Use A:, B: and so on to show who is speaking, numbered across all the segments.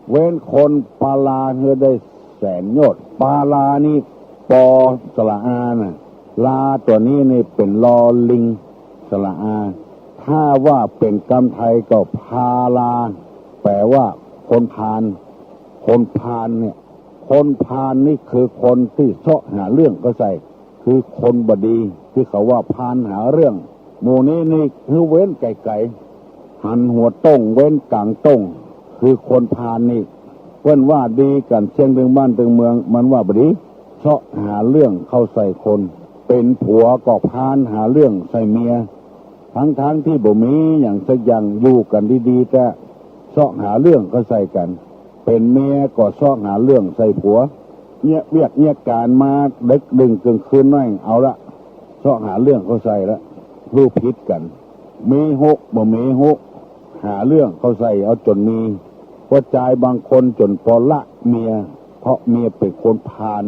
A: เว้นคนปาลาเฮือได้แสนโยชน์ปาลานี่ปอสละอาน่ะลาตัวนี้นี่เป็นลอลิงสละอาถ้าว่าเป็นกำไทยก็พาลาแปลว่าคนพาลคนพาลเนี่ยคนพาลนี่คือคนที่เสาะหาเรื่องก็ใส่คือคนบดีที่เขาว่าพาลหาเรื่องหมู่นี้นี่คือเว้นไก่หันหัวต้งเว้นกลางต้งคือคนพาลนี่เพิ่นว่าดีกันเชียงตึงบ้านตึงเมืองมันว่าบดีเสาะหาเรื่องเข้าใส่คนเป็นผัวก็พาลหาเรื่องใส่เมียทั้งที่บ่มีอย่างสักอย่างอยู่กันดีๆแต่เสาะหาเรื่องก็ใส่กันเป็นเมียก็เสาะหาเรื่องใส่ผัวเนี่ยเวียกเนี่ยการมาดึกดึงกลางคืนนั่งเอาละเสาะหาเรื่องเขาใส่ละรูปพิษกันมีหกบ่มีหกหาเรื่องเขาใส่เอาจนมีหัวใจบางคนจนพอละเมียเพราะเมียเป็นคนพาล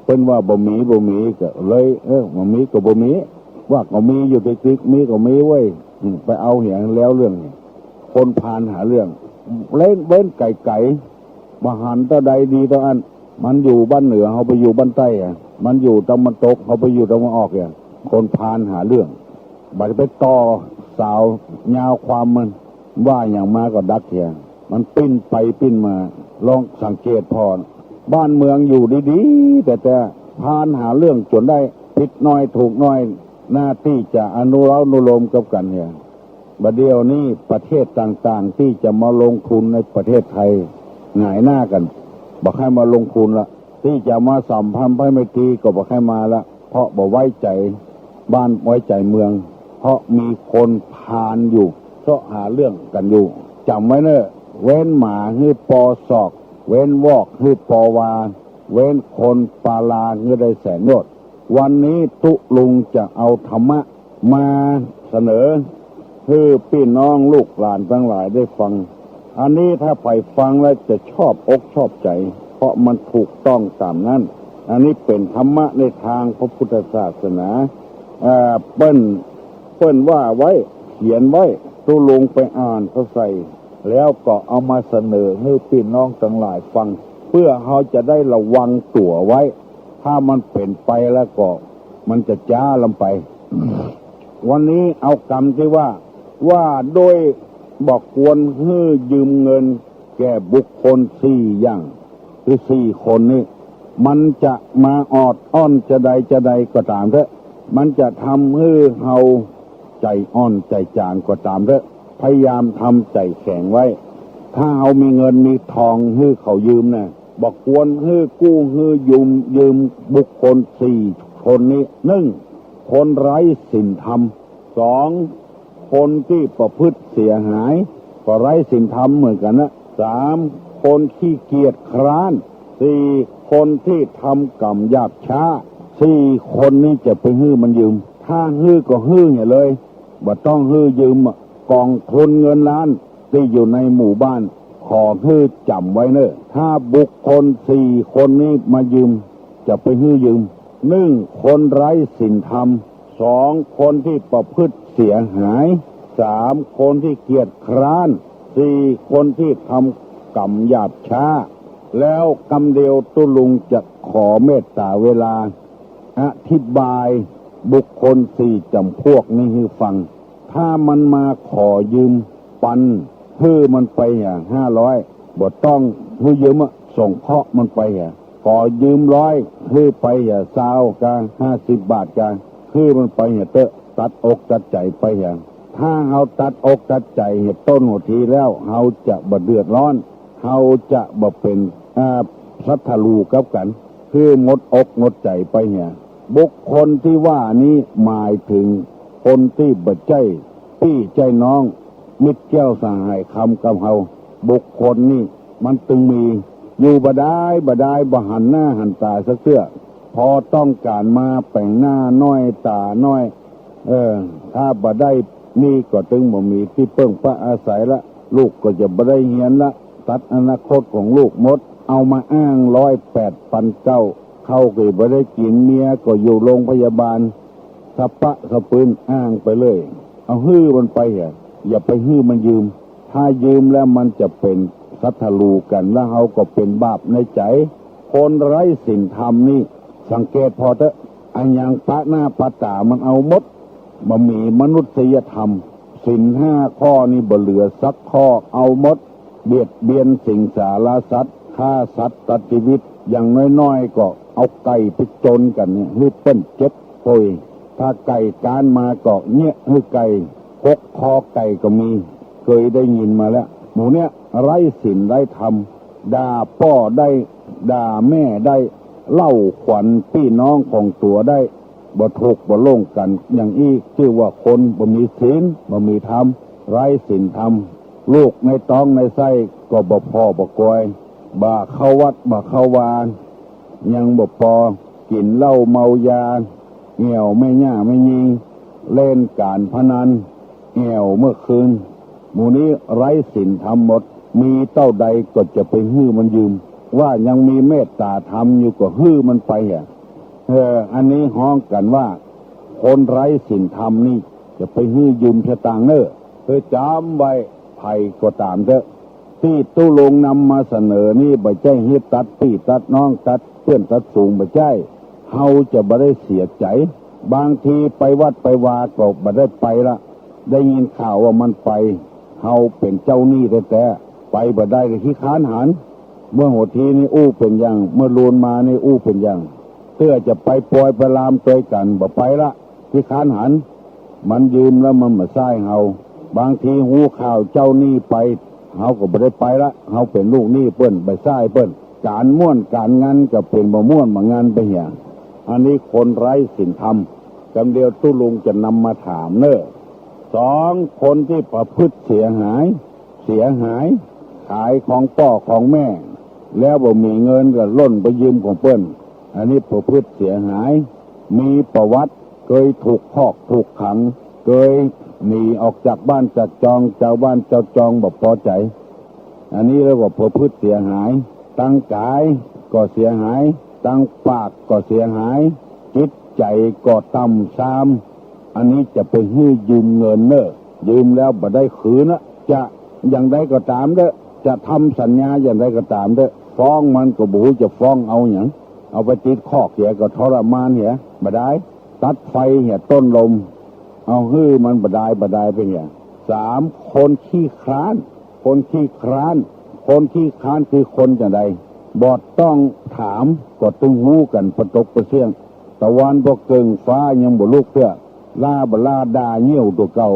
A: เป็นว่าบ่มีก็เลยบ่มีก็บ่มีว่าก็มีอยู่ติ๊กมีก็มีเว้ยไปเอาเหี่ยงแล้วเรื่องคนพาลหาเรื่องเล่นเว้นไก่มหันตะใดดีตะอันมันอยู่บ้านเหนือเขาไปอยู่บ้านใต้มันอยู่ตะวันตกเขาไปอยู่ตะวันออกคนพาลหาเรื่องบัดไปต่อสาวยาวความมันว่าอย่างมาก็ดักเถียงมันปิ้นไปปิ้นมาลองสังเกตพอบ้านเมืองอยู่ดีๆแต่พาลหาเรื่องจนได้ผิดน้อยถูกน้อยหน้าที่จะอนุโลมกับกันบัดเดียวนี้ประเทศต่างๆที่จะมาลงทุนในประเทศไทยหงายหน้ากันบอกให้มาลงทุนละที่จะมาสัมพันธ์ไมตรีก็บอกให้มาละเพราะบอกไว้ใจบ้านไว้ใจเมืองเพราะมีคนพาลอยู่เสาะหาเรื่องกันอยู่จำไว้เนอะเว้นหมาฮือปอศอกเว้นวอกฮือปอวาเว้นคนปาลาฮือได้แสนโยชน์วันนี้ตุลุงจะเอาธรรมะมาเสนอคือพี่น้องลูกหลานทั้งหลายได้ฟังอันนี้ถ้าไปฟังแล้วจะชอบอกชอบใจเพราะมันถูกต้องตามนั้นอันนี้เป็นธรรมะในทางพระพุทธศาสนาเปิ้นว่าไว้เขียนไว้ตุลุงไปอ่านเขาใส่แล้วก็เอามาเสนอให้พี่น้องทั้งหลายฟังเพื่อเขาจะได้ระวังตัวไว้ถ้ามันเป็นไปแล้วก็มันจะจ้าลงไป วันนี้เอากรรมที่ว่าโดยบอกควรให้ยืมเงินแก่บุคคล4อย่างหรือ4คนนี้มันจะมาออดอ้อนจะใดก็ตามเถอะมันจะทำให้เฮาใจอ่อนใจจางก็ตามเถอะพยายามทำใจแข็งไว้ถ้าเฮามีเงินมีทองให้เขายืมนะบอกควรให้กู้ให้ยืมบุคคล4คนนี้1คนไร้ศีลธรรม2คนที่ประพฤติเสียหายก็ไร้ศีลธรรมเหมือนกันนะ3คนขี้เกียจคร้าน4คนที่ทำกรรมหยาบช้า4คนนี้จะไปฮื้อมันยืมถ้าฮื้อก็ฮื้ออย่าเลยบ่ต้องฮื้อยืมกองทุนเงินล้านที่อยู่ในหมู่บ้านขอฮื้อจำไว้เนอะถ้าบุคคล4คนนี้มายืมจะไปฮื้อยืม1คนไร้ศีลธรรม2คนที่ประพฤติเสียหาย3คนที่เกียจคร้าน4คนที่ทำกรรมหยาบช้าแล้วกรรมเดียวตุลุงจะขอเมตตาเวลาอธิบายบุคคล4จำพวกนี้ให้ฟังถ้ามันมาขอยืมปันฮื้อมันไป500บ่ต้องฮื้อยืมส่งเคราะห์มันไปขอยืม100ฮื้อไป20กะ50 บาทกะฮื้อมันไปเตอะตัดอกตัดใจไปถ้าเฮาตัดอกตัดใจต้นหัวทีแล้วเฮาจะบ่เดือดร้อนเฮาจะบ่เป็นสัทธลูกับกันคือหมดอกหมดใจไปบุคคลที่ว่านี้หมายถึงคนที่บ่ใจพี่ใจน้องมิตรแก้วสหายคำกับเฮาบุคคลนี้มันตึงมีอยู่บ่ได้บ่หันหน้าหันตาสักเสื้อพอต้องการมาแต่งหน้าน้อยตาน้อยถ้าบ่ได้นี่ก็ตึงบ่มีที่เพิ่งพระอาศัยละลูกก็จะบ่ได้เรียนละตัดอนาคตของลูกหมดเอามาอ้าง108,900เข้าก็บ่ได้กินเมียก็อยู่โรงพยาบาลสะปะสะปืนอ้างไปเลยเอาฮื้อมันไปอย่าไปฮื้อมันยืมถ้ายืมแล้วมันจะเป็น สัทธลูกันแล้วเขาก็เป็นบาปในใจคนไร้ศีลธรรมนี่สังเกตพอเถอะอันยังปะหน้าปะตามันเอาหมดบ่มีมนุษยธรรมศีลห้าข้อนี่บ่เหลือสักข้อเอาหมดเบียดเบียนสิ่งสารสัตว์ฆ่าสัตว์ตัดชีวิตอย่างน้อยๆก็เอาไก่ไปจนกันเนี่ยฮือเปิ้นเจ็บโอยถ้าไก่การมาก็เนี่ยฮือไก่พกคอไก่ก็มีเคยได้ยินมาแล้วหมูเนี่ยไร้ศีลไร้ธรรมด่าพ่อได้ด่าแม่ได้เล่าขวัญพี่น้องของตัวได้บ่ถูกบ่โล่งกันอย่างอี้ชื่อว่าคนบ่มีศีลบ่มีธรรมไร้ศีลธรรมลูกในท้องในไส้ก็บ่พอบ่กอยบ่เข้าวัดบ่เข้าวานยังบ่พอกินเหล้าเมายาเหี่ยวไม่ย่าไม่ยิงเล่นการพนันเหี่ยวเมื่อคืนหมู่นี้ไร้ศีลธรรมหมดมีเต้าใดก็จะไปฮื้อมันยืมว่ายังมีเมตตาธรรมอยู่ก็ฮื้อมันไปอันนี้ฮ้องกันว่าคนไร้ศีลธรรมนี่จะไปฮื้อยืมชะตางจำไว้ภัยก็ตามเถอะที่ตู้ลงนำมาเสนอนี่บ่ใช่เฮ็ดตัดพี่ตัดน้องตัดเพื่อนตัดสูงบ่ใช่เฮาจะบ่ได้เสียใจบางทีไปวัดไปวาก็บ่ได้ไปละได้ยินข่าวว่ามันไปเฮาเป็นเจ้าหนี้แต่ไปบ่ได้ก็ขี้ค้านหันเมื่อหัวทีนี่อู้เป็นอย่างเมื่อลูนมานี่อู้เป็นอย่างเพื่อจะไปปล่อยไปลามตัวกันบ่ไปละขี้ค้านหันมันยืมแล้วมันมาซ้ายเฮาบางทีหูข่าวเจ้าหนี้ไปเฮาก็บ่ได้ไปละเฮาเป็นลูกหนี้เปิ้นไปซ้ายเปิ้นการม่วนการงานก็เป็นบ่ม่วนบ่งานไปเหี่ยอันนี้คนไร้ศีลธรรมกำเดียวตู้ลุงจะนำมาถามสองคนที่ประพฤติเสียหายขายของพ่อของแม่แล้วบ่มีเงินก็ล่นไปยืมของเปิ้นอันนี้ประพฤติเสียหายมีประวัติเคยถูกคอกถูกขังเคยหนีออกจากบ้านจากจองเจ้าบ้านเจ้าจองบ่พอใจอันนี้เรียกว่าประพฤติเสียหายตั้งกายก็เสียหายตั้งปากก็เสียหายจิตใจก็ต่ำทรามอันนี้จะไปฮื้อยืมเงินยืมแล้วบ่ได้คืนจะอย่างใดก็ตามจะทำสัญญาอย่างใดก็ตามฟ้องมันก็บ่รู้จะฟ้องเอาหยังเอาไปติดคอกเหี่ยก็ทรมานเหี่ยบ่ได้ตัดไฟเหี่ยต้นลมเอาฮื้อมันบ่ได้ไปเหี่ยสามคนขี้คร้านคนขี้คร้านคือคนจังใดบอดต้องถามก็ตึงหูกันประตกประเสียงตะวันบ่เกิงฟ้ายังบ่ลุกเพื่อล่าบ่ล่าด่าเหี่ยวตัวเก่า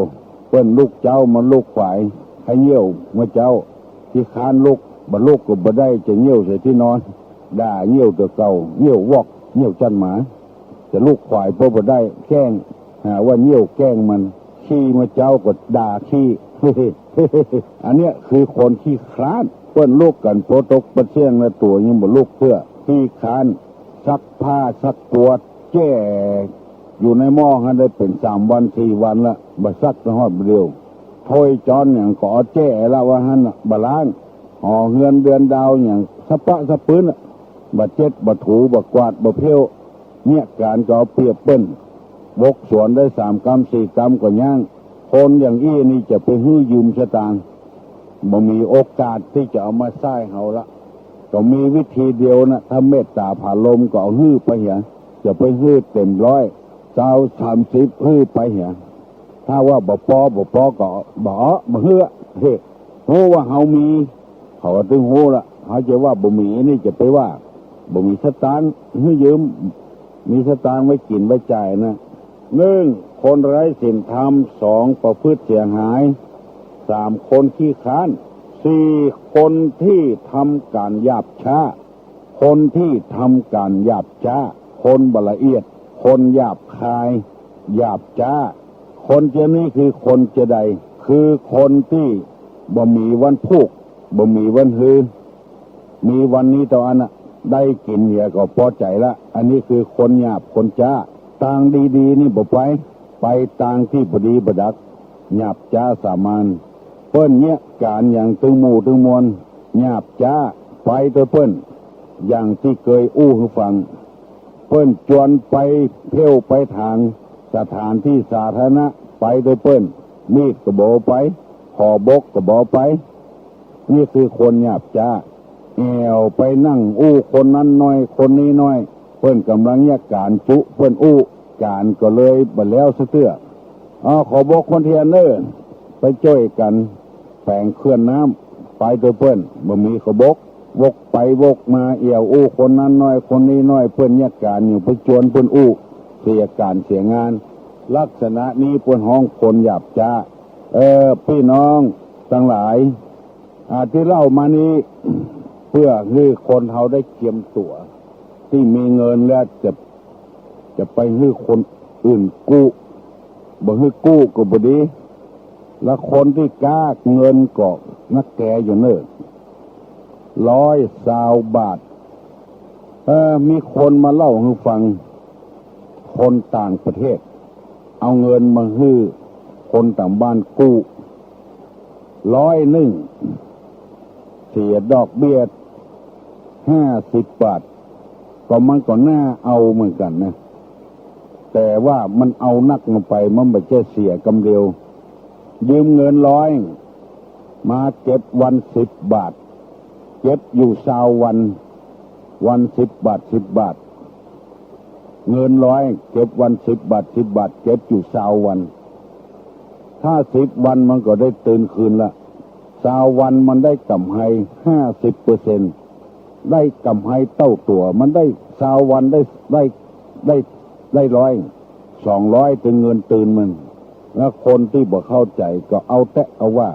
A: เปิ้นลูกเจ้ามันลูกฝ่ายให้เหี่ยวเมื่อเจ้าที่ค้านลูกบ่ลูกก็บ่ได้จะเหี่ยวใส่ที่นอนด่าเหี่ยวตัวเก่าเหี่ยววอกเหี่ยวจันหมาจะลูกฝ่ายบ่ได้แกล้งว่าเหี่ยวแกล้งมันขี้เมื่อเจ้าก็ด่าขี้อันเนี้ยคือคนขี้คร้านเปิ้นลูกกันโปตกประเชียงและตัวยังบ่ลูกเพื่อขี้ค้านซักผ้าซักกวดแก้อยู่ในหม้อให้ได้เป็น3 วัน 4 วันละบ่ซักฮอดเดียวถ้วยจอนอย่างก็แก้แล้วว่าหั่นบ่ล้างห่อเฮือนเดือนดาวอย่างสะปะสะปื้นบ่เจ็ดบ่ถูบ่กวาดบ่เพี้ยวเนี่ยการก็เอาเปรียบเปิ้นบกสวนได้3 กรัม 4 กรัมก็ย่างคนอย่างอี้นี่จะไปฮื้อยืมสตางค์บ่มีโอกาสที่จะเอามาใช้เฮาละก็มีวิธีเดียวนะถ้าเมตตาผ่าลมก็เอาฮื้อไปเหี่ยจะไปฮื้อเต็มร้อย30ฮื้อไปเหี่ยถ้าว่าบ่พอก็บ่ฮื้อฮู้ว่าเฮามีเขาก็ถึงฮู้ละเฮาจะว่าบ่มีนี่จะไปว่าบ่มีสตางค์ฮื้อยืมมีสตางค์ไว้กินไว้จ่ายนะ1คนไร้ศีลธรรม2ประพฤติเสียหาย3คนขี้ค้าน4คนที่ทำการหยาบช้าคนบ่ละเอียดคนหยาบคายหยาบช้าคนเจนี้คือคนเจใดคือคนที่บ่มีวันพูกบ่มีวันฮือมีวันนี้ตอนได้กินเหี่ยก็พอใจละอันนี้คือคนหยาบคนช้าต่างดีๆนี่บ่ไปต่างที่บ่ดีบ่ดักหยาบช้าสามัญเปิ้นเนี่ยการอย่างตึงหมู่ตึงมวลหยาบช้าไปตัวเปิ้นอย่างที่เคยอู้ให้ฟังเปิ้นจวนไปเที่ยวไปทางสถานที่สาธารณะไปตัวเปิ้นมีดก็บ่ไปขอบกก็บ่ไป นี่คือคนหยาบจ้าแอวไปนั่งอู้คนนั้นน้อยคนนี้น้อยเพิ่นกำลังแยกการจุเพิ่นอู้การก็เลยบัดแล้วเสื้อขอบอกคนเทียนเนอไปช่วยกันแฝงเคลื่อนน้ำไปโดยเพิ่นบ่มีขบกวกไปวกมาเอี่ยวอู้คนนั้นน้อยคนนี้น้อยเพิ่นแยกการอยู่ไปจวนเพิ่นอู้เสียการเสียงานลักษณะนี้เพิ่นห้องคนหยาบจ้าพี่น้องทั้งหลายที่เล่ามานี้ เพื่อให้คนเขาได้เตรียมตัวที่มีเงินแล้วจะไปให้คนอื่นกู้บ่ให้กู้ก็บ่ดีแล้วคนที่กล้าเงินก็นักแก่อยู่เนิ่น120 บาทมีคนมาเล่าให้ฟังคนต่างประเทศเอาเงินมาให้คนต่างบ้านกู้100เสียดอกเบี้ย50 บาทก็มันก็น่าเอาเหมือนกันนะแต่ว่ามันเอานักลงไปมันไม่ใช่เสียกำเดียวยืมเงิน100มาเก็บวัน10 บาทเก็บอยู่20 วัน10 บาท10 บาทเงิน100เก็บวัน10 บาท10 บาทเก็บอยู่20 วันถ้า10 วันมันก็ได้ตื่นคืนละ20 วันมันได้กำไร50%ได้กำไรเท่าตัวมันได้20 วันได้100 200ถึงเงินตื่นมันแล้วคนที่บ่เข้าใจก็เอาแต่เอาว่า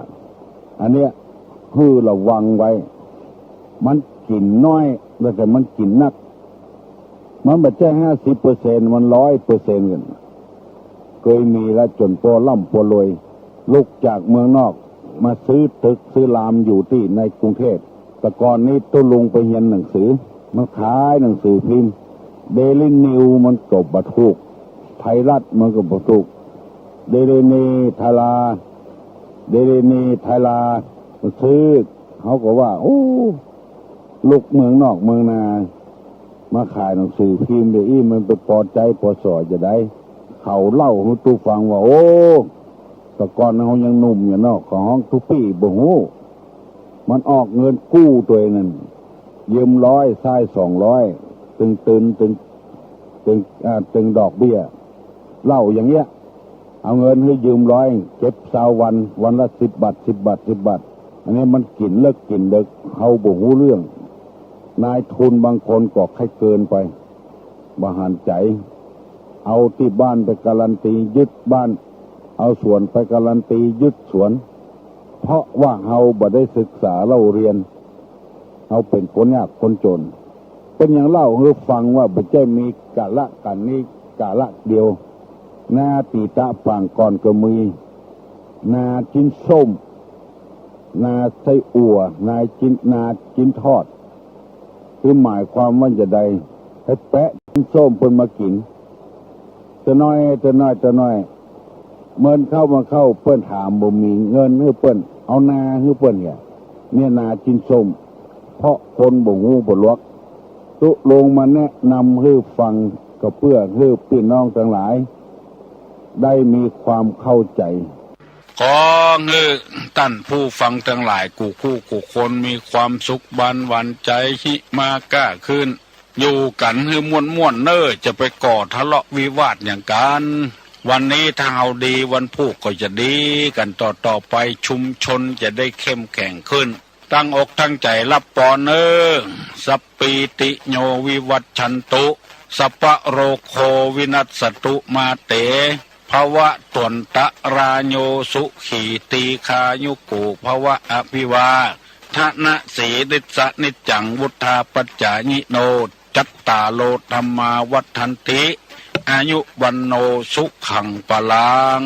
A: อันเนี้ยคือระวังไว้มันกินน้อยแต่มันกินนักมันไม่ใช่50%มัน100%กันเคยมีแล้วจนพอล่ำพอรวยลุกจากเมืองนอกมาซื้อตึกซื้อรามอยู่ที่ในกรุงเทพแต่ก่อนนี้ตุ้ลุงไปเรียนหนังสือมาขายหนังสือพิมพ์เดลินิวมันก็บ่ถูกไทยรัฐมันก็บ่ถูกเดลินีไทยลาซื้อเขาก็ว่าโอ้ลูกเมืองนอกเมืองนามาขายหนังสือพิมพ์เดี๋ยวมันไปพอใจพอสอจะได้เขาเล่าให้ตู้ฟังว่าโอ้แต่ก่อนเขายังหนุ่มอยู่นอกของห้องทุปี้บ่ฮู้มันออกเงินกู้ตัวนั้นยืม100ใช้200ตึงดอกเบี้ยเล่าอย่างเงี้ยเอาเงินให้ยืม100เก็บ20 วันละ10 บาท10 บาท10 บาทอันนี้มันกินเลิกกินเด็กเขาบ่ฮู้เรื่องนายทุนบางคนก็ให้เกินไปบ่หันใจเอาที่บ้านไปการันตียึดบ้านเอาสวนไปการันตียึดสวนเพราะว่าเฮาบ่ได้ศึกษาเล่าเรียนเฮาเป็นคนยากคนจนเป็นอย่างเล่าให้ฟังว่าบ่ใช่มีกะละกันนี้กะละเดียวนาตีตะฝั่งก่อนก็มีนาจิ้นส้มนาไส้อั่วนาจิ้นทอดคือหมายความว่าจะได้ให้แปะจิ้นส้มเพิ่นมากินจะน้อยเมินเข้าเปิ้นถามบ่มีเงินให้เปิ้นเอานาให้เปิ้นเนี่ยนาจิ้นส้มเพราะคนบ่ฮู้บ่รู้ตุลงมาแนะนำให้ฟังก็เพื่อให้พี่น้องทั้งหลายได้มีความเข้าใจขอให้ท่านผู้ฟังทั้งหลายกูคนมีความสุขบันหวันใจหิมากล้าขึ้นอยู่กันให้ม่วนเน้อจะไปก่อทะเลาะวิวาทอย่างกันวันนี้ถ้าเอาดีวันพุธก็จะดีกันต่อไปชุมชนจะได้เข้มแข็งขึ้นตั้งอกตั้งใจรับปอนสัปปีติโยวิวัชชันตุสัพพะโรโควินัสสตุมาเตภวะตวนตะราโยสุขีตีคายุกุภวะอภิวาทนะสีดิสะนิจังวุธาปัจจายิโนจัตตาโลธรรมาวัฏันติอายุวันโนสุขังปลัง